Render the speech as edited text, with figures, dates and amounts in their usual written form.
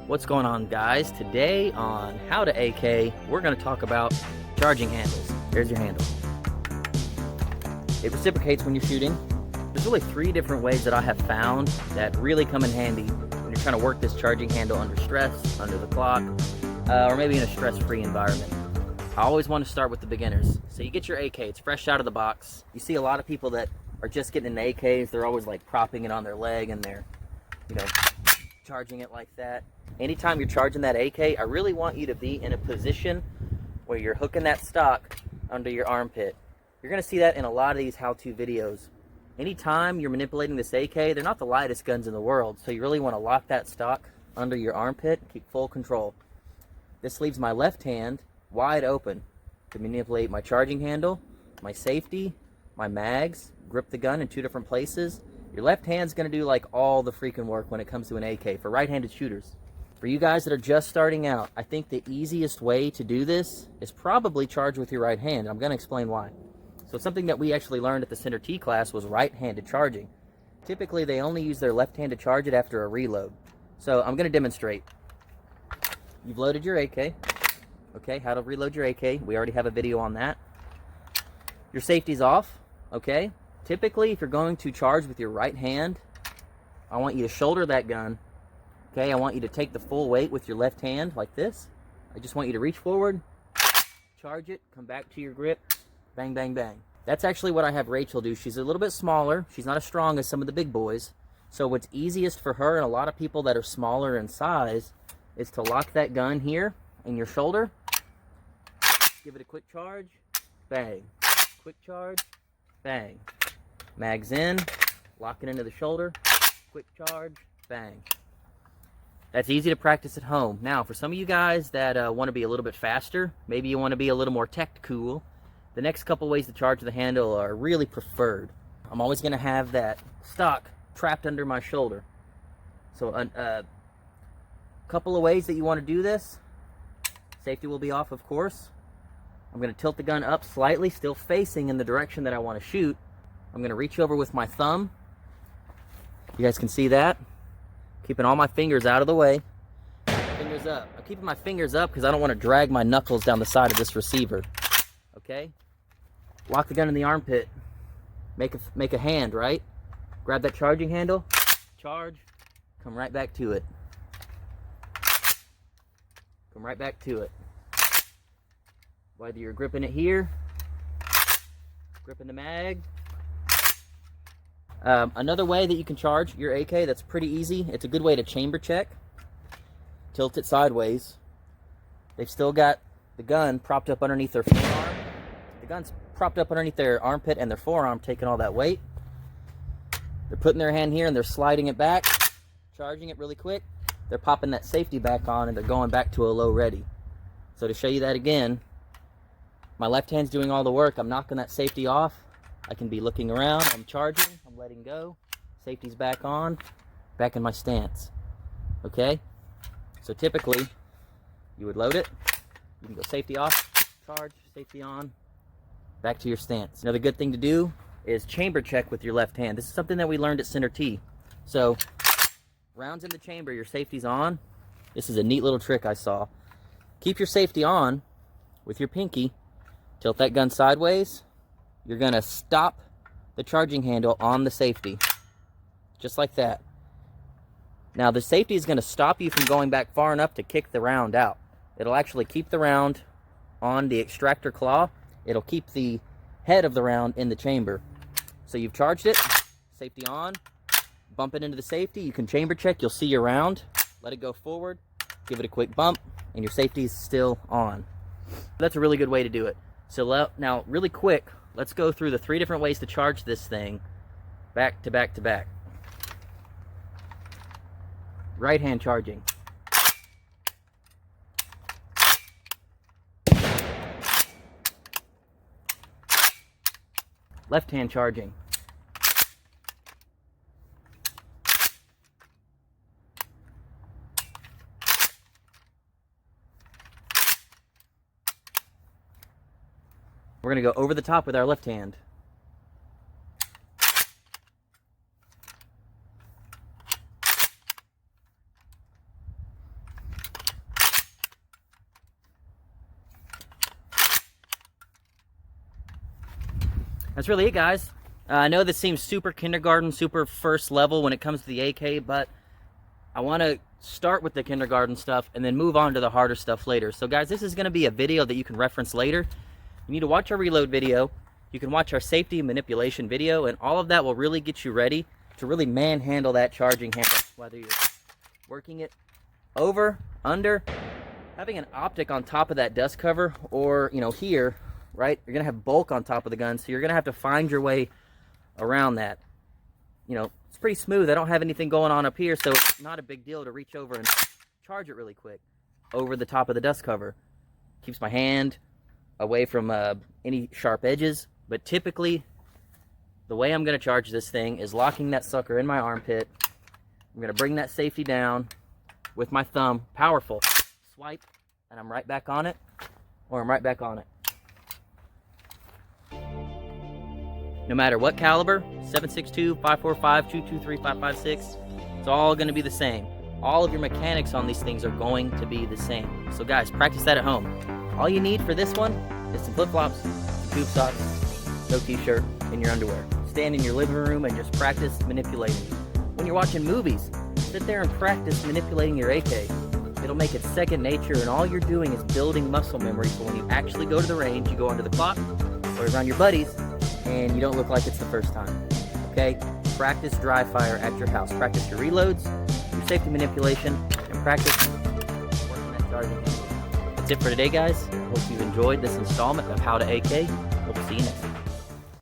What's going on, guys? Today on How to AK, we're going to talk about charging handles. Here's your handle. It reciprocates when you're shooting. There's really 3 different ways that I have found that really come in handy when you're trying to work this charging handle under stress, under the clock, or maybe in a stress-free environment. I always want to start with the beginners. So you get your AK, it's fresh out of the box. You see a lot of people that are just getting in AKs, they're always like propping it on their leg and they're, charging it like that. Anytime you're charging that AK, I really want you to be in a position where you're hooking that stock under your armpit. You're going to see that in a lot of these how-to videos. Anytime you're manipulating this AK, they're not the lightest guns in the world, so you really want to lock that stock under your armpit and keep full control. This leaves my left hand wide open to manipulate my charging handle, my safety, my mags, grip the gun in 2 different places. Your left hand's going to do like all the freaking work when it comes to an AK for right-handed shooters. For you guys that are just starting out, I think the easiest way to do this is probably charge with your right hand. I'm going to explain why. So something that we actually learned at the Center T class was right-handed charging. Typically, they only use their left hand to charge it after a reload. So I'm going to demonstrate. You've loaded your AK. Okay, how to reload your AK. We already have a video on that. Your safety's off. Okay. Typically, if you're going to charge with your right hand, I want you to shoulder that gun. Okay, I want you to take the full weight with your left hand like this. I just want you to reach forward, charge it, come back to your grip, bang, bang, bang. That's actually what I have Rachel do. She's a little bit smaller. She's not as strong as some of the big boys. So what's easiest for her and a lot of people that are smaller in size is to lock that gun here in your shoulder. Give it a quick charge, bang. Quick charge, bang. Mags in, lock it into the shoulder, quick charge, bang. That's easy to practice at home. Now, for some of you guys that want to be a little bit faster, maybe you want to be a little more tech cool, the next couple ways to charge the handle are really preferred. I'm always going to have that stock trapped under my shoulder. So a couple of ways that you want to do this. Safety will be off, of course. I'm going to tilt the gun up slightly, still facing in the direction that I want to shoot. I'm going to reach over with my thumb. You guys can see that. Keeping all my fingers out of the way. Fingers up. I'm keeping my fingers up because I don't want to drag my knuckles down the side of this receiver. Okay? Lock the gun in the armpit. Make a hand, right? Grab that charging handle. Charge. Come right back to it. Come right back to it. Whether you're gripping it here, gripping the mag. Another way that you can charge your AK that's pretty easy, it's a good way to chamber check. Tilt it sideways. They've still got the gun propped up underneath their forearm. The gun's propped up underneath their armpit and their forearm, taking all that weight. They're putting their hand here and they're sliding it back, charging it really quick. They're popping that safety back on and they're going back to a low ready. So to show you that again, my left hand's doing all the work. I'm knocking that safety off. I can be looking around, I'm charging, I'm letting go, safety's back on, back in my stance, okay? So typically, you would load it, you can go safety off, charge, safety on, back to your stance. Another good thing to do is chamber check with your left hand. This is something that we learned at Center T. So, rounds in the chamber, your safety's on. This is a neat little trick I saw. Keep your safety on with your pinky, tilt that gun sideways. You're going to stop the charging handle on the safety, just like that. Now, the safety is going to stop you from going back far enough to kick the round out. It'll actually keep the round on the extractor claw. It'll keep the head of the round in the chamber. So you've charged it, safety on, bump it into the safety. You can chamber check, you'll see your round. Let it go forward, give it a quick bump, and your safety is still on. That's a really good way to do it. So now, really quick, let's go through the 3 different ways to charge this thing back to back to back. Right hand charging. Left hand charging. We're going to go over the top with our left hand. That's really it, guys. I know this seems super kindergarten, super first level when it comes to the AK, but I want to start with the kindergarten stuff and then move on to the harder stuff later. So guys, this is going to be a video that you can reference later. You need to watch our reload video. You can watch our safety manipulation video, and all of that will really get you ready to really manhandle that charging handle, whether you're working it over, under, having an optic on top of that dust cover, or, you know, here, right? You're gonna have bulk on top of the gun, so you're gonna have to find your way around that. You know, it's pretty smooth. I don't have anything going on up here, so it's not a big deal to reach over and charge it really quick over the top of the dust cover. Keeps my hand away from any sharp edges, but typically the way I'm gonna charge this thing is locking that sucker in my armpit. I'm gonna bring that safety down with my thumb, powerful, swipe, and I'm right back on it, or I'm right back on it. No matter what caliber, 7.62, 5.45, 223, 5.56, it's all going to be the same. All of your mechanics on these things are going to be the same. So guys, practice that at home. All you need for this one is some flip-flops, some tube socks, no t-shirt, and your underwear. Stand in your living room and just practice manipulating. When you're watching movies, sit there and practice manipulating your AK. It'll make it second nature, and all you're doing is building muscle memory, so when you actually go to the range, you go under the clock or around your buddies, and you don't look like it's the first time, okay? Practice dry fire at your house. Practice your reloads, your safety manipulation, and practice working that charging handle. That's it for today, guys. Hope you've enjoyed this installment of How to AK. Hope to see you next time.